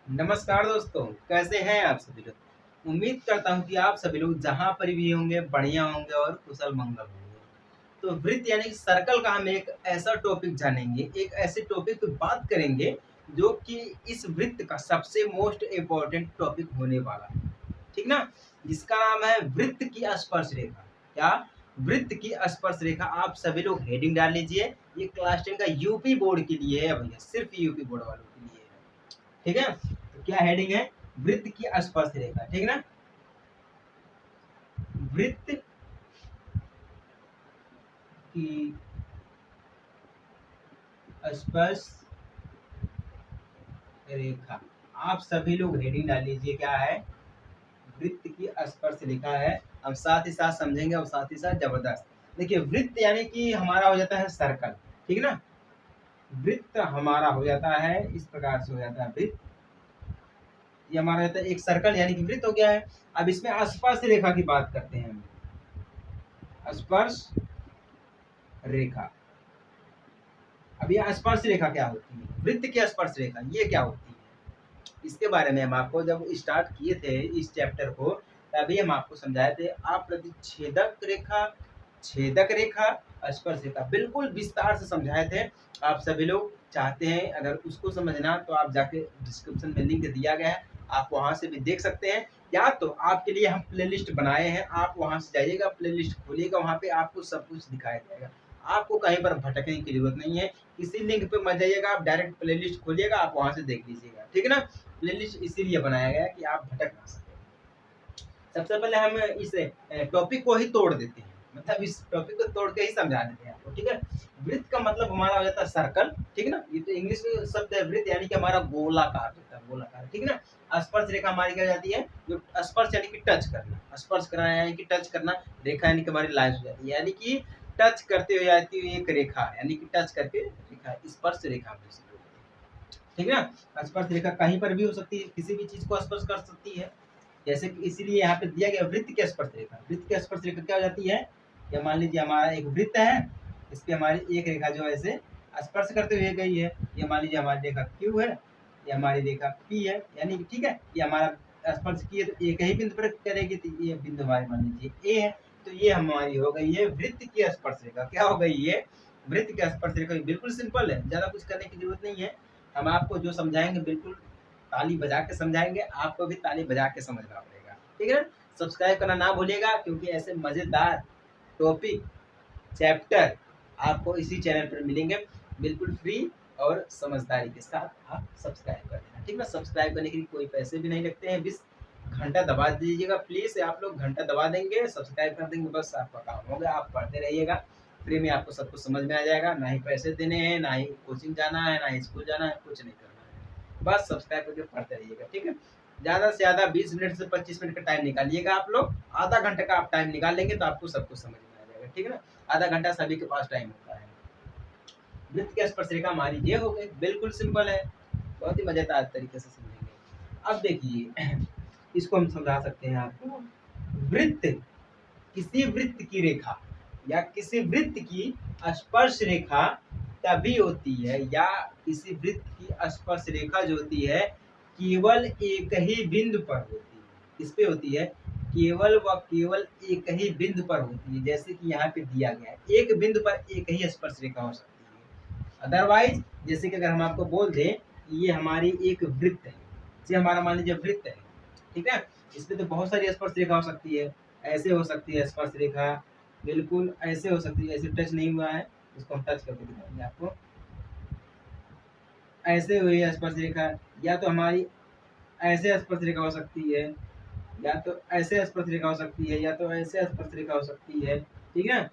नमस्कार दोस्तों, कैसे हैं आप सभी लोग। उम्मीद करता हूँ कि आप सभी लोग जहाँ पर भी होंगे बढ़िया होंगे और कुशल मंगल होंगे। तो वृत्त यानी कि सर्कल का हम एक ऐसा टॉपिक जानेंगे, एक ऐसे टॉपिक पे बात करेंगे जो कि इस वृत्त का सबसे मोस्ट इम्पोर्टेंट टॉपिक होने वाला है। ठीक ना? जिसका नाम है वृत्त की स्पर्श रेखा। क्या? वृत्त की स्पर्श रेखा। आप सभी लोग हेडिंग डाल लीजिए। ये क्लास 10 का यूपी बोर्ड के लिए है भैया, सिर्फ यूपी बोर्ड वालों के लिए है। ठीक है, तो क्या हेडिंग है? वृत्त की स्पर्श रेखा। ठीक ना? वृत्त की स्पर्श रेखा। आप सभी लोग हेडिंग डाल लीजिए, क्या है? वृत्त की स्पर्श रेखा है। हम साथ ही साथ समझेंगे और साथ ही साथ जबरदस्त। देखिए, वृत्त यानी कि हमारा हो जाता है सर्कल। ठीक ना? वृत्त हमारा हो जाता है इस प्रकार से हो जाता है वृत्त। ये हमारा होता है एक सर्कल यानी कि वृत्त हो गया है। अब इसमें स्पर्श रेखा की बात करते हैं हम। स्पर्श रेखा। अब ये स्पर्श रेखा क्या होती है? वृत्त की स्पर्श रेखा ये क्या होती है? इसके बारे में हम आपको जब स्टार्ट किए थे इस चैप्टर को, तभी हम आपको समझाए थे। आप प्रतिच्छेदक रेखा, छेदक रेखा, स्पर्श रेखा बिल्कुल विस्तार से समझाए थे। आप सभी लोग चाहते हैं अगर उसको समझना तो आप जाके डिस्क्रिप्शन में लिंक दिया गया है, आप वहां से भी देख सकते हैं। या तो आपके लिए हम प्लेलिस्ट बनाए हैं, आप वहां से जाइएगा, प्लेलिस्ट खोलिएगा, वहां पे आपको सब कुछ दिखाया जाएगा। आपको कहीं पर भटकने की जरूरत नहीं है। किसी लिंक पे मत जाइएगा, आप डायरेक्ट प्लेलिस्ट खोलिएगा, आप वहां से देख लीजिएगा। ठीक है ना? प्लेलिस्ट इसीलिए बनाया गया है कि आप भटक ना सकें। सबसे पहले हम इस टॉपिक को ही तोड़ देते हैं, मतलब इस टॉपिक को तोड़ के ही समझा देते हैं आपको। ठीक है? वृत्त का मतलब हमारा हो जाता है सर्कल। ठीक है ना? ये तो इंग्लिश में शब्द है वृत्त, यानी कि हमारा गोलाकार होता है, गोलाकार। ठीक है ना? स्पर्श रेखा हमारी क्या जाती है? जो स्पर्श यानी कि टच करना, स्पर्श करना यानी कि टच करना, रेखा यानी कि हमारी लाइन हो जाती है, यानी कि टच करते हुए जाती हुई एक रेखा, यानी कि टच करके रेखा, स्पर्श रेखा। ठीक है ना? स्पर्श रेखा कहीं पर भी हो सकती है, किसी भी चीज को स्पर्श कर सकती है। जैसे कि इसीलिए यहाँ पे दिया गया वृत्त की स्पर्श रेखा। वृत्त की स्पर्श रेखा क्या हो जाती है? या मान लीजिए हमारा एक वृत्त है, इस पे हमारी एक रेखा जो है ऐसे स्पर्श करते हुए गई है। ये मान लीजिए हमारी रेखा क्यू है, ये हमारी रेखा पी है, यानी कि ठीक है, ये हमारा स्पर्श की है तो एक ही बिंदु पर करेगी, तो ये बिंदु हमारी मान लीजिए ए है। तो ये हमारी हो गई है वृत्त की स्पर्श रेखा। क्या हो गई ये? वृत्त की स्पर्श रेखा। बिल्कुल सिंपल है, ज्यादा कुछ करने की जरूरत नहीं है। हम आपको जो समझाएंगे बिल्कुल ताली बजा के समझाएंगे, आपको भी ताली बजा के समझना पड़ेगा। ठीक है ना? सब्सक्राइब करना ना भूलिएगा, क्योंकि ऐसे मजेदार टॉपिक, चैप्टर आपको इसी चैनल पर मिलेंगे बिल्कुल फ्री और समझदारी के साथ। आप सब्सक्राइब कर देना। ठीक है? सब्सक्राइब करने के लिए कोई पैसे भी नहीं लगते हैं, बस घंटा दबा दीजिएगा प्लीज। आप लोग घंटा दबा देंगे, सब्सक्राइब कर देंगे, बस आपका काम हो गया। आप पढ़ते रहिएगा, फ्री में आपको सब कुछ समझ में आ जाएगा। ना ही पैसे देने हैं, ना ही कोचिंग जाना है, ना ही स्कूल जाना है, कुछ नहीं करना है। बस सब्सक्राइब करके पढ़ते रहिएगा। ठीक है? ज़्यादा से ज़्यादा 20 मिनट से 25 मिनट का टाइम निकालिएगा आप लोग। आधा घंटे का आप टाइम निकाल लेंगे तो आपको सब कुछ समझ में आ जाएगा। ठीक है ना? आधा घंटा सभी के पास टाइम होता है। वृत्त की स्पर्श रेखा हमारी ये हो गई, बिल्कुल सिंपल है, बहुत ही मजेदार तरीके से समझेंगे। अब देखिए, इसको हम समझा सकते हैं आपको। वृत्त, किसी वृत्त की रेखा या किसी वृत्त की स्पर्श रेखा तभी होती है, या किसी वृत्त की स्पर्श रेखा जो होती है केवल एक ही बिंदु पर होती है। किस पे होती है? केवल व केवल एक ही बिंदु पर होती है। जैसे कि यहाँ पे दिया गया है, एक बिंदु पर एक ही स्पर्श रेखा हो सकती है। अदरवाइज जैसे कि अगर हम आपको बोल दें कि ये हमारी एक वृत्त है, ये हमारा मान लीजिए वृत्त है। ठीक है? इसमें तो बहुत सारी स्पर्श रेखा हो सकती है। ऐसे हो सकती है स्पर्श रेखा, बिल्कुल ऐसे हो सकती है, ऐसे टच नहीं हुआ है, इसको हम टच करके दिखाएंगे आपको। ऐसे हुई है स्पर्श रेखा, या तो हमारी ऐसे स्पर्श रेखा हो सकती है, या तो ऐसे स्पर्श रेखा हो सकती है, या तो ऐसे स्पर्श रेखा हो सकती है। ठीक है?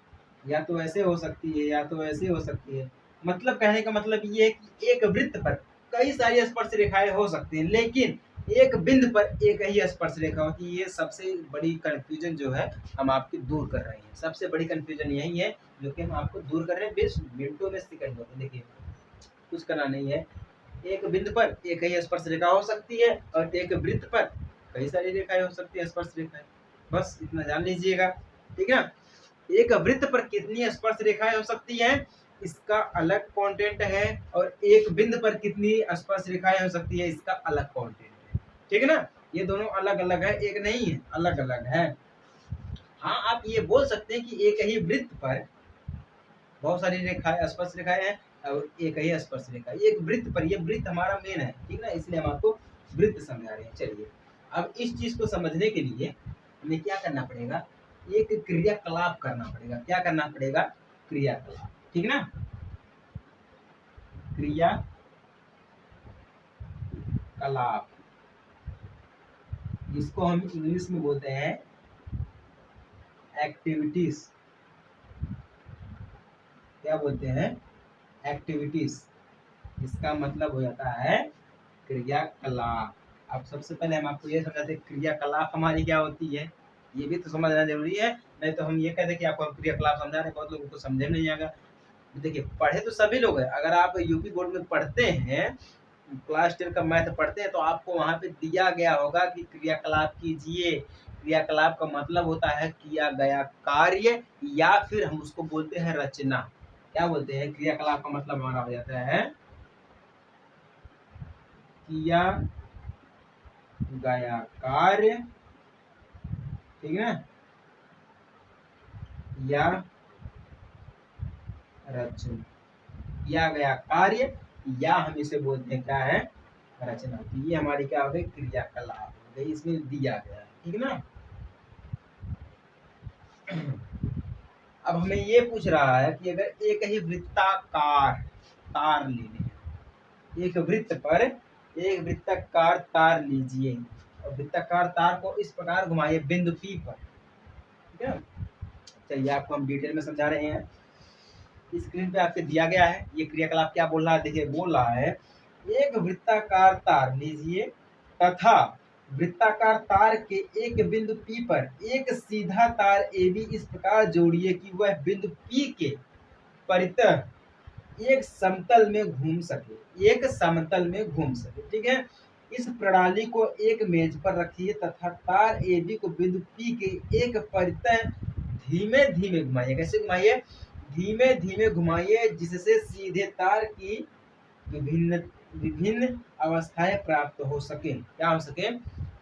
या तो ऐसे हो सकती है, या तो ऐसे हो सकती है। मतलब कहने का मतलब ये है कि एक वृत्त पर कई सारी स्पर्श रेखाएं हो सकती हैं, लेकिन एक बिंदु पर एक ही स्पर्श रेखा होती है। ये सबसे बड़ी कंफ्यूजन जो है हम आपकी दूर कर रहे हैं। सबसे बड़ी कंफ्यूजन यही है जो कि हम आपको दूर कर रहे हैं, 20 मिनटों में सेकंड होते। देखिए, कुछ करना नहीं है। एक बिंदु पर एक ही स्पर्श रेखा हो सकती है, और एक वृत्त पर कई सारी रेखाएं हो सकती है, स्पर्श रेखाएं। बस इतना जान लीजिएगा। ठीक है? एक वृत्त पर कितनी स्पर्श रेखाएं हो सकती हैं? इसका अलग कंटेंट है, और एक बिंदु पर कितनी स्पर्श रेखाएं हो सकती है, इसका अलग कंटेंट है। ठीक है ना, ये दोनों अलग अलग है, एक नहीं है, अलग अलग है। हाँ, आप ये बोल सकते हैं कि एक ही वृत्त पर बहुत सारी रेखाएं, स्पर्श रेखाएं हैं, और एक ही स्पर्श रेखा एक वृत्त पर, ये वृत्त हमारा मेन है, ठीक ना, इसलिए हम आपको वृत्त समझा रहे हैं। चलिए, अब इस चीज को समझने के लिए हमें क्या करना पड़ेगा, एक क्रियाकलाप करना पड़ेगा। क्या करना पड़ेगा, क्रियाकलाप, ठीक ना, क्रियाकलाप, जिसको हम इंग्लिश में बोलते हैं एक्टिविटीज। क्या बोलते हैं, एक्टिविटीज, इसका मतलब हो जाता है क्रियाकलाप। अब सबसे पहले हम आपको ये समझाते हैं क्रियाकलाप हमारी क्या होती है, ये भी तो समझना जरूरी है। नहीं तो हम ये कहते कि आपको हम क्रियाकलाप समझा रहे हैं, बहुत लोगों को समझे नहीं आएगा। देखिए, पढ़े तो सभी लोग हैं, अगर आप यूपी बोर्ड में पढ़ते हैं, क्लास 10 का मैथ पढ़ते हैं, तो आपको वहां पे दिया गया होगा कि क्रियाकलाप कीजिए। क्रियाकलाप का मतलब होता है किया गया कार्य, या फिर हम उसको बोलते हैं रचना। क्या बोलते हैं, क्रियाकलाप का मतलब हमारा हो जाता है किया गया कार्य, ठीक है ना, या रचना, किया गया कार्य, या हम इसे बोलते हैं क्या है, रचना। तो ये हमारी क्या हो गई, क्रियाकलाप हो गई, इसमें दिया गया, ठीक है ना। अब हमें ये पूछ रहा है कि अगर एक ही वृत्ताकार तार लेने हैं, एक वृत्त पर एक वृत्ताकार तार लीजिए, और वृत्ताकार तार को इस प्रकार घुमाइए बिंदु P पर, ठीक है। चलिए, आपको हम डिटेल में समझा रहे हैं। स्क्रीन पे आपके दिया गया है, ये क्रियाकलाप क्या बोल रहा है, देखिए बोल रहा है एक वृत्ताकार तार लीजिए तथा वृत्ताकार तार के एक बिंदु P पर एक सीधा तार AB इस प्रकार जोड़िए कि वह बिंदु P के परितः एक समतल में घूम सके, एक समतल में घूम सके, ठीक है। इस प्रणाली को एक मेज पर रखिए तथा तार AB को बिंदु P के एक परितः धीमे धीमे घुमाइए। कैसे घुमाइए, धीमे धीमे घुमाइए, जिससे सीधे तार की विभिन्न विभिन्न अवस्थाएं प्राप्त हो सके। क्या हो सके,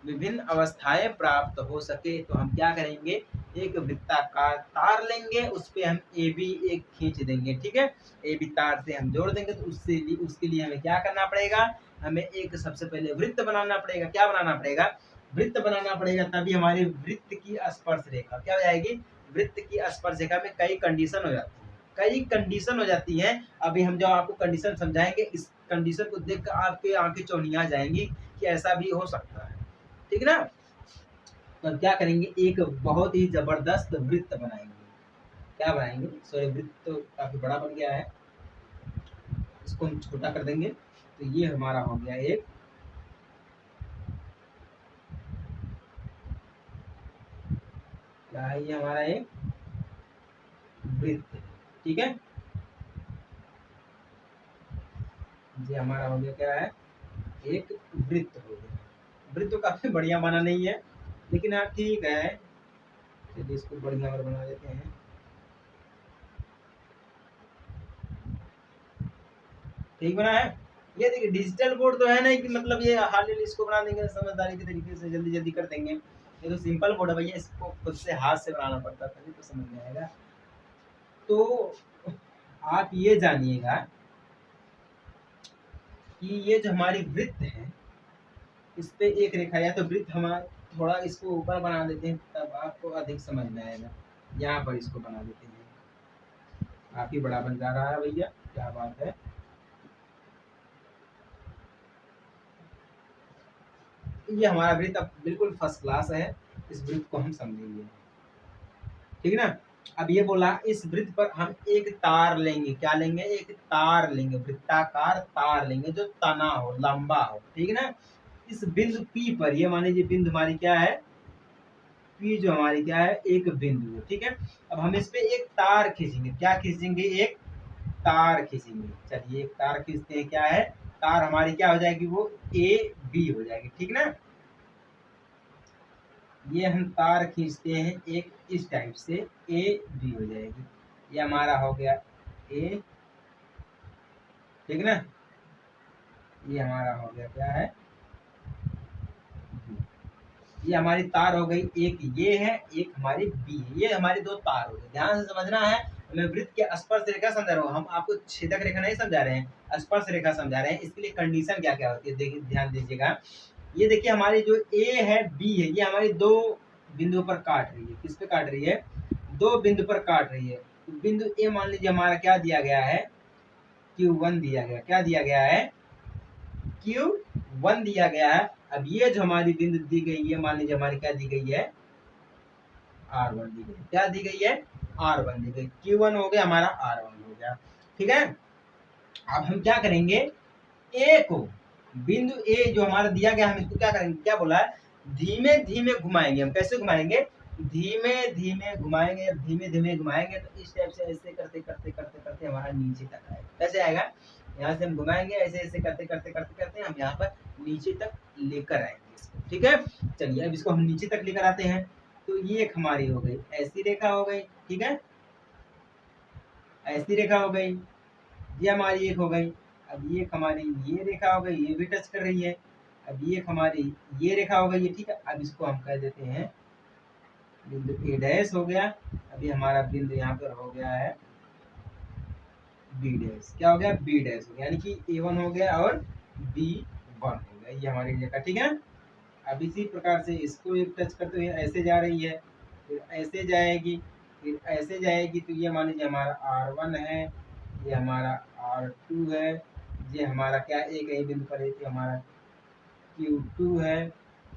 विभिन्न अवस्थाएं प्राप्त हो सके। तो हम क्या करेंगे, एक वृत्ताकार तार लेंगे, उस पे हम ए बी एक खींच देंगे, ठीक है, ए बी तार से हम जोड़ देंगे। तो उसके लिए हमें क्या करना पड़ेगा, हमें एक सबसे पहले वृत्त बनाना पड़ेगा। क्या बनाना पड़ेगा, वृत्त बनाना पड़ेगा, तभी हमारी वृत्त की स्पर्श रेखा क्या हो जाएगी, वृत्त की स्पर्श रेखा में कई कंडीशन हो जाती है, कई कंडीशन हो जाती हैं। अभी हम जो आपको कंडीशन समझाएंगे, इस कंडीशन को देखकर आपके आंखें चौनिया जाएंगी कि ऐसा भी हो सकता है, ठीक है ना। तो हम क्या करेंगे, एक बहुत ही जबरदस्त वृत्त बनाएंगे। क्या बनाएंगे, सॉरी, वृत्त तो काफी बड़ा बन गया है, इसको हम छोटा कर देंगे। तो ये हमारा हो गया एक क्या है, ये हमारा एक वृत्त, ठीक है। ये हमारा हो गया क्या है, एक वृत्त हो गया। वृत्त तो काफी बढ़िया बना नहीं है, लेकिन हाँ ठीक है, चलिए इसको बढ़िया और बना देते हैं। ठीक बना है। ये देखिए, डिजिटल बोर्ड तो है नहीं कि मतलब ये हाल ही इसको बना देंगे समझदारी के तरीके से, जल्दी जल्दी कर देंगे। ये तो सिंपल बोर्ड है भैया, इसको खुद से हाथ से बनाना पड़ता, तभी तो समझ में आएगा। तो आप ये जानिएगा कि ये जो हमारी वृत्त है, इस पे एक रेखा, या तो वृत्त हमारा थोड़ा इसको ऊपर बना देते हैं, तब आपको अधिक समझ में आएगा। यहाँ पर इसको बना देते हैं, काफी बड़ा बन जा रहा है भैया, क्या बात है। ये हमारा वृत्त अब बिल्कुल फर्स्ट क्लास है, इस वृत्त को हम समझेंगे, ठीक है ना। अब ये बोला, इस वृत्त पर हम एक तार लेंगे। क्या लेंगे, एक तार लेंगे, वृत्ताकार तार लेंगे जो तना हो, लंबा हो, ठीक है ना। इस बिंदु P पर, ये मान लीजिए बिंदु हमारी क्या है, P जो हमारी क्या है, एक बिंदु है, ठीक है। अब हम इस पे एक तार खींचेंगे। क्या खींचेंगे, एक तार खींचेंगे। चलिए, एक तार खींचते हैं, क्या है, तार हमारी क्या हो जाएगी, वो AB हो जाएगी, ठीक ना। ये हम तार खींचते हैं एक इस टाइप से, AB हो जाएगी। ये हमारा हो गया A ठीक ना। ये हमारा हो गया क्या है, ये हमारी तार हो गई, एक ये है एक हमारी बी है, ये हमारी दो तार हो गई। ध्यान से समझना है, मैं वृत्त के स्पर्श रेखा समझा रहा हूँ, हम आपको छेदक रेखा नहीं समझा रहे हैं, स्पर्श रेखा समझा रहे हैं। इसके लिए कंडीशन क्या क्या होती है देखिए, ध्यान दीजिएगा। ये देखिए हमारी जो ए है बी है, ये हमारी दो बिंदुओं पर काट रही है। किस पे काट रही है, दो बिंदु पर काट रही है। तो बिंदु ए मान लीजिए हमारा क्या दिया गया है, Q1 दिया गया, क्या दिया गया है, Q1 दिया गया है। अब ये जो हमारी बिंदु दी गई है, मान लीजिए हमारी क्या दी गई है, R1 दी गई, क्या दी गई है, R1 दी गई। Q1 हो गया हमारा, R1 हो गया, ठीक है। अब हम क्या करेंगे, ए को, बिंदु ए जो हमारा दिया गया, हम इसको क्या करेंगे, क्या बोला है, धीमे धीमे घुमाएंगे। हम कैसे घुमाएंगे, धीमे धीमे घुमाएंगे। धीमे धीमे घुमाएंगे तो इस टाइप से ऐसे करते करते करते करते हमारा नीचे तक आएगा। कैसे आएगा, यहाँ से हम घुमाएंगे, ऐसे ऐसे करते करते करते करते हम यहाँ पर नीचे तक लेकर आएंगे इसको, ठीक है। चलिए अब इसको हम नीचे तक लेकर आते हैं। तो ये एक हमारी हो गई, ऐसी रेखा हो गई, ठीक है, ऐसी रेखा हो गई, ये हमारी एक हो गई। अब ये हमारी ये रेखा हो गई, ये भी टच कर रही है। अब ये हमारी ये रेखा हो गई है, ठीक है। अब इसको हम कह देते हैं बिंदु ए डैश हो गया। अभी हमारा बिंदु यहाँ पर हो गया है बी डैश, क्या हो गया, बी डैश हो गया, यानी कि A1 हो गया और B1 हो गया, ये हमारी रेखा, ठीक है। अब इसी प्रकार से इसको एक टच करते हुए ऐसे जा रही है, फिर ऐसे जाएगी, फिर ऐसे जाएगी। तो ये मान लीजिए हमारा R1 है, ये हमारा R2 है, ये हमारा क्या एक ही बिंदु पर है, ये हमारा Q2 है,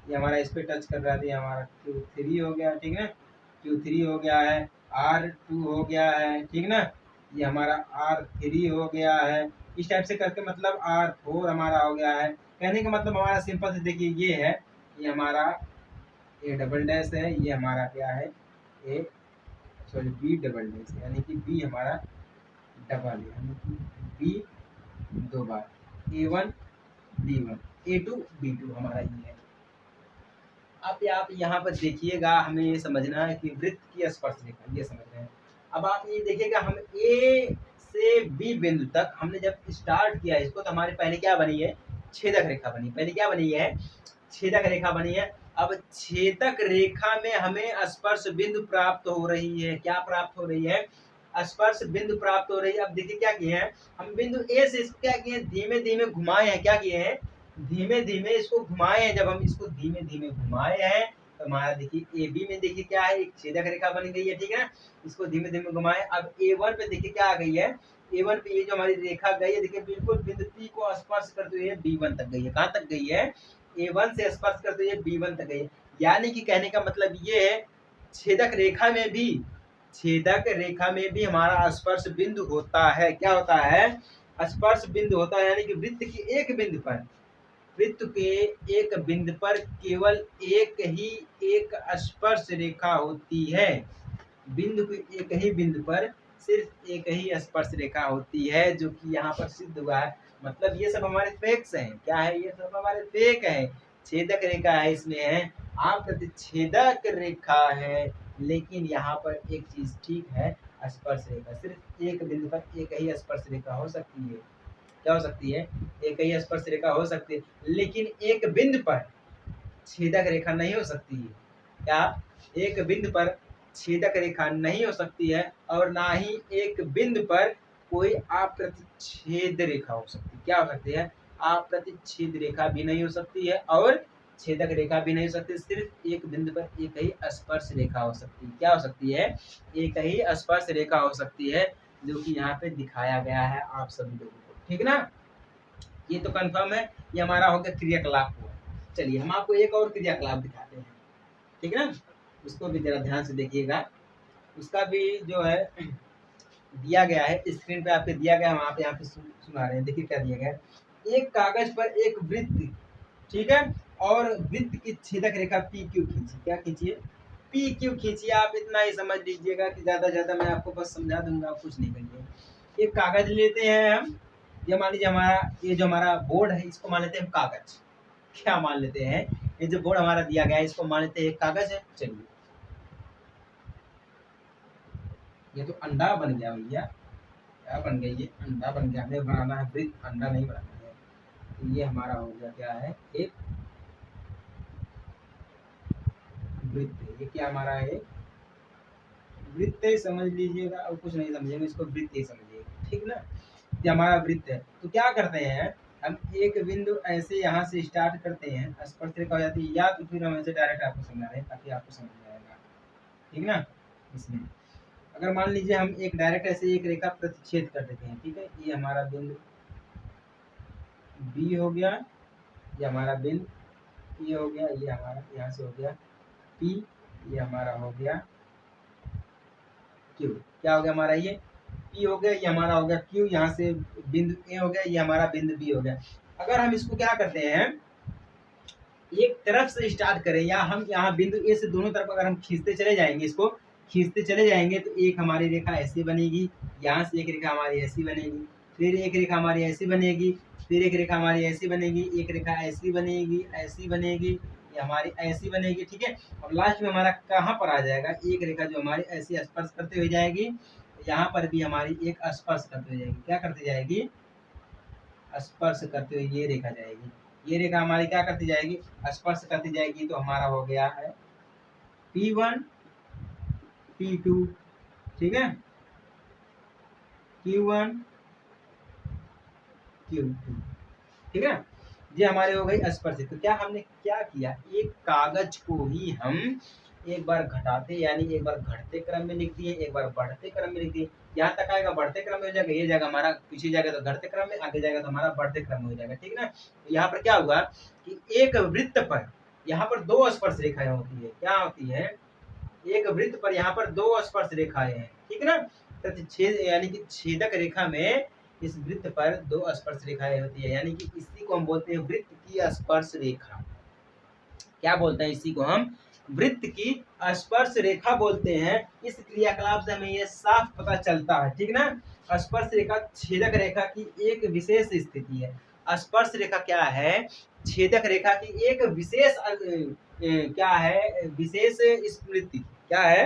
ये हमारा इस पे टच कर रहा था, ये हमारा Q3 हो गया, ठीक है, Q3 हो गया है, R2 हो गया है, ठीक ना, ये हमारा R3 हो गया है। इस टाइप से करके मतलब R4 हमारा हो गया है। कहने का मतलब हमारा सिंपल से देखिए, ये है, ये हमारा ए डबल डैश है, ये हमारा क्या है, ए सॉरी बी डबल डैश, यानी कि बी हमारा डबल, यानी कि बी दो बार, A1 B1 A2 B2 हमारा ये है। अब आप यहाँ पर देखिएगा, हमें ये समझना है कि वृत्त की स्पर्श रेखा, ये समझ रहे हैं। अब आप ये देखिएगा, हम ए से बी बिंदु तक हमने जब स्टार्ट किया इसको, तो हमारे पहले क्या बनी है, छेदक रेखा बनी, पहले क्या बनी है, छेदक रेखा बनी है। अब छेदक रेखा में हमें स्पर्श बिंदु प्राप्त हो रही है, क्या प्राप्त हो रही है, स्पर्श बिंदु प्राप्त हो रही है। अब देखिए क्या किए हैं हम, बिंदु ए से इसको क्या किए, धीमे धीमे घुमाए हैं, क्या किए हैं, धीमे धीमे इसको घुमाए हैं। जब हम इसको धीमे धीमे घुमाए हैं तो हमारा देखिए ए बी में देखिए क्या है, एक छेदक रेखा बन गई है, ठीक है। इसको धीमे धीमे घुमाए। अब A1 पे देखिए क्या आ गई है, A1 पे ये जो हमारी रेखा गई है, देखिए बिल्कुल बिंदु P को स्पर्श करते हुए B1 तक गई है। कहाँ तक गई है, A1 से स्पर्श करते हुए B1 तक गई है। यानी कि कहने का मतलब ये है, छेदक रेखा में भी, छेदक रेखा में भी हमारा स्पर्श बिंदु होता है। क्या होता है, स्पर्श बिंदु होता है, यानी कि वृत्त की एक बिंदु पर, वृत्त के एक बिंदु पर केवल एक ही एक स्पर्श रेखा होती है। बिंदु के एक ही बिंदु पर सिर्फ एक ही स्पर्श रेखा होती है, जो कि यहाँ पर सिद्ध हुआ है। मतलब ये सब हमारे फेक्स हैं, क्या है, ये सब हमारे फेक है। छेदक रेखा है इसमें है, आप प्रतिच्छेदक रेखा है, लेकिन यहाँ पर एक चीज ठीक है, स्पर्श रेखा सिर्फ एक बिंदु पर एक ही स्पर्श रेखा हो सकती है। क्या हो सकती है, एक ही स्पर्श रेखा हो सकती है, लेकिन एक बिंदु पर छेदक रेखा नहीं हो सकती है। क्या, एक बिंदु पर छेदक रेखा नहीं हो सकती है, और ना ही एक बिंदु पर कोई अप्रतिच्छेद रेखा हो सकती है। क्या हो सकती है, अप्रतिच्छेद रेखा भी नहीं हो सकती है, और छेदक रेखा भी नहीं हो सकती। सिर्फ एक बिंदु पर एक ही स्पर्श रेखा हो सकती है। क्या हो सकती है, एक ही स्पर्श रेखा हो सकती है, जो कि यहाँ पे दिखाया गया है आप सभी लोगों को, ठीक ना। ये तो कंफर्म है, ये हमारा हो गया क्रियाकलाप हुआ। चलिए हम आपको एक और क्रियाकलाप दिखाते हैं, ठीक है ना, उसको भी जरा ध्यान से देखिएगा। उसका भी जो है दिया गया है, स्क्रीन पे आपके दिया गया है, वहाँ पे यहाँ पे सुना रहे हैं। देखिए क्या दिया गया है, एक कागज पर एक वृत्त, ठीक है, और वृत्त की छेदक रेखा पी क्यू खींची, क्या खींचिए, पी क्यू खींचिए। आप इतना ही समझ लीजिएगा कि ज़्यादा ज्यादा मैं आपको बस समझा दूंगा, कुछ नहीं करिए। एक कागज लेते हैं हम, ये मान लीजिए हमारा, ये जो हमारा बोर्ड है इसको मान लेते हैं हम कागज, क्या मान लेते हैं, ये जो बोर्ड हमारा दिया गया है इसको मान लेते हैं कागज है। चलिए ये तो अंडा बन गया भैया, क्या बन गया, ये अंडा बन गया। हमें बनाना है वृत्त, अंडा नहीं बनाना है। तो ये हमारा हो गया क्या है, एक वृत्त। ये क्या हमारा है, वृत्त ही समझ लीजिएगा, और कुछ नहीं समझेंगे इसको, वृत्त ही समझिएगा, ठीक ना। ये हमारा वृत्त है। तो क्या करते हैं हम, एक बिंदु ऐसे यहाँ से स्टार्ट करते हैं, स्पर्श रेखा हो जाती है, या तो फिर हम ऐसे डायरेक्ट आपको समझा रहे हैं ताकि आपको समझ में आएगा, ठीक ना। इसमें अगर मान लीजिए हम एक डायरेक्ट ऐसे एक रेखा प्रतिच्छेद कर देते हैं, ठीक है, ये हमारा बिंदु बी हो गया, ये हमारा बिंदु ये हो गया, ये हमारा यहाँ से हो गया पी, ये हमारा हो गया क्यू। क्या हो गया हमारा, ये पी हो गया, ये हमारा हो गया क्यू, यहाँ से बिंदु ए हो गया, ये हमारा बिंदु बी हो गया। अगर हम इसको क्या करते हैं, एक तरफ से स्टार्ट करें, या हम यहाँ बिंदु ए से दोनों तरफ अगर हम खींचते चले जाएंगे, इसको खींचते चले जाएंगे, तो एक हमारी रेखा ऐसी बनेगी, यहाँ से एक रेखा हमारी ऐसी बनेगी, फिर एक रेखा हमारी ऐसी बनेगी, फिर एक रेखा हमारी ऐसी बनेगी, एक रेखा ऐसी बनेगी, ऐसी बनेगी, ये हमारी ऐसी बनेगी, ठीक है। और लास्ट में हमारा कहाँ पर आ जाएगा, एक रेखा जो हमारी ऐसी स्पर्श करते हुए जाएगी, यहाँ पर भी हमारी एक स्पर्श करते हुए जाएगी। क्या करती जाएगी, स्पर्श करते हुए ये रेखा जाएगी। ये रेखा हमारी क्या करती जाएगी, स्पर्श करती जाएगी। तो हमारा हो गया है P1 P2, ठीक है, Q1 Q2, ठीक है। ये हमारे हो गई स्पर्श। तो क्या हमने क्या किया, एक कागज को ही हम एक बार घटाते यानी एक बार घटते क्रम में लिख दिए, एक बार बढ़ते क्रम में लिख दिए। यहाँ तक आएगा बढ़ते क्रम में हो जाएगा, ये जाएगा हमारा पीछे जाएगा तो घटते क्रम में, आगे जाएगा तो हमारा बढ़ते क्रम में हो जाएगा, ठीक ना। तो यहाँ पर क्या हुआ कि एक वृत्त पर यहाँ पर दो स्पर्श रेखाएं होती है। क्या होती है, एक वृत्त पर यहाँ पर दो स्पर्श रेखाएं हैं, ठीक ना। प्रतिच्छेद यानी कि छेदक रेखा में इस वृत्त पर दो स्पर्श रेखाएं होती है, यानी कि इसी को हम बोलते हैं वृत्त की स्पर्श रेखा। क्या बोलते हैं, इसी को हम वृत्त की स्पर्श रेखा बोलते हैं। इस क्रियाकलाप से हमें यह साफ पता चलता है, ठीक ना। स्पर्श रेखा छेदक रेखा की एक विशेष स्थिति है। स्पर्श रेखा क्या है, छेदक रेखा की एक विशेष क्या है, विशेष स्मृति, क्या है,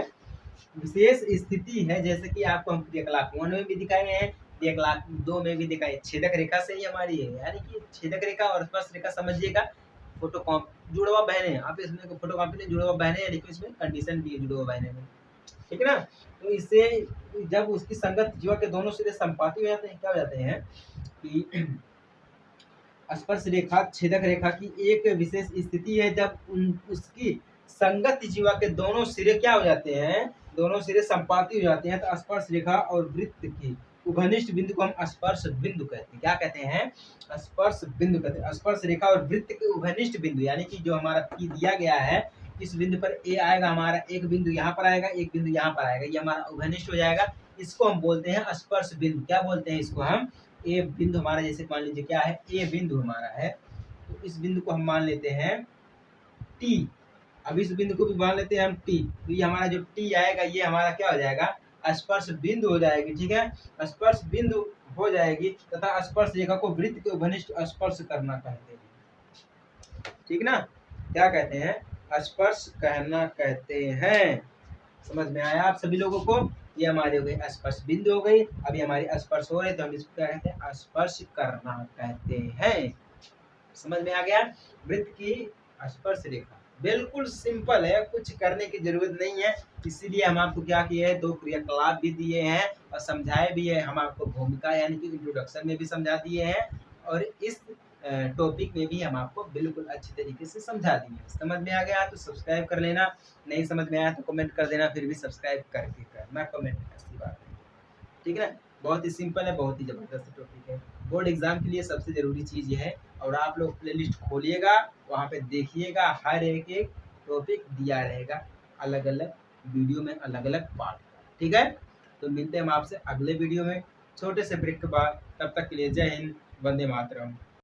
विशेष स्थिति है। जैसे कि आपको हम क्रियाकलाप 1 में भी दिखाए हैं, क्रियाकलाप 2 में भी दिखाए। छेदक रेखा से ही हमारी है, यानी कि छेदक रेखा और स्पर्श रेखा समझिएगा। फोटो कॉप जुड़वा बहने, आप इसमें फोटो कॉपी नहीं, जुड़वा बहने है, लेकिन इसमें कंडीशन भी है जुड़वा बहने में, ठीक है ना। तो इससे जब उसकी संगत जीवा के दोनों सिरे संपाती हो जाते हैं, क्या हो जाते हैं कि स्पर्श रेखा छेदक रेखा की एक विशेष स्थिति है, जब उसकी संगत जीवा के दोनों सिरे क्या हो जाते हैं, दोनों सिरे संपाती हो जाते हैं। तो स्पर्श रेखा और वृत्त की उभनिष्ठ बिंदु को हम स्पर्श बिंदु कहते हैं। क्या कहते हैं, स्पर्श बिंदु कहते हैं। स्पर्श रेखा और वृत्त के उभनिष्ठ बिंदु, यानी कि जो हमारा पी दिया गया है, इस बिंदु पर ए आएगा, हमारा एक बिंदु यहाँ पर आएगा, एक बिंदु यहाँ पर आएगा, ये हमारा उभनिष्ठ हो जाएगा। इसको हम बोलते हैं स्पर्श बिंदु। क्या बोलते हैं इसको हम, ए बिंदु हमारा, जैसे मान लीजिए क्या है, ए बिंदु हमारा है, तो इस बिंदु को हम मान लेते हैं टी। अब इस बिंदु को भी मान लेते हैं हम टी। तो ये हमारा जो टी आएगा, ये हमारा क्या हो जाएगा, स्पर्श बिंदु हो जाएगी, ठीक है। स्पर्श बिंदु हो जाएगी तथा स्पर्श रेखा को वृत्त के उभनिष्ठ स्पर्श करना कहते हैं, ठीक ना। क्या कहते हैं, स्पर्श कहना कहते हैं। समझ में आया आप सभी लोगों को। ये हमारी हो गई स्पर्श बिंदु हो गई। अभी हमारी स्पर्श हो रहे, तो हम इसको क्या कहते हैं, स्पर्श करना कहते हैं। समझ में आ गया। वृत्त की स्पर्श रेखा बिल्कुल सिंपल है, कुछ करने की जरूरत नहीं है। इसीलिए हम आपको क्या किए हैं, दो क्रियाकलाप भी दिए हैं और समझाए भी है। हम आपको भूमिका यानी कि इंट्रोडक्शन में भी समझा दिए हैं, और इस टॉपिक में भी हम आपको बिल्कुल अच्छी तरीके से समझा दिए हैं। समझ में आ गया तो सब्सक्राइब कर लेना, नहीं समझ में आया तो कमेंट कर देना, फिर भी सब्सक्राइब करके करना कमेंट, ऐसी बात है, ठीक है। बहुत ही सिंपल है, बहुत ही ज़बरदस्त टॉपिक है। बोर्ड एग्जाम के लिए सबसे ज़रूरी चीज़ ये है। और आप लोग प्लेलिस्ट खोलिएगा, वहाँ पे देखिएगा, हर एक एक टॉपिक दिया रहेगा, अलग अलग वीडियो में, अलग अलग पार्ट, ठीक है। तो मिलते हैं हम आपसे अगले वीडियो में छोटे से ब्रेक के बाद। तब तक के लिए जय हिंद, वंदे मातरम।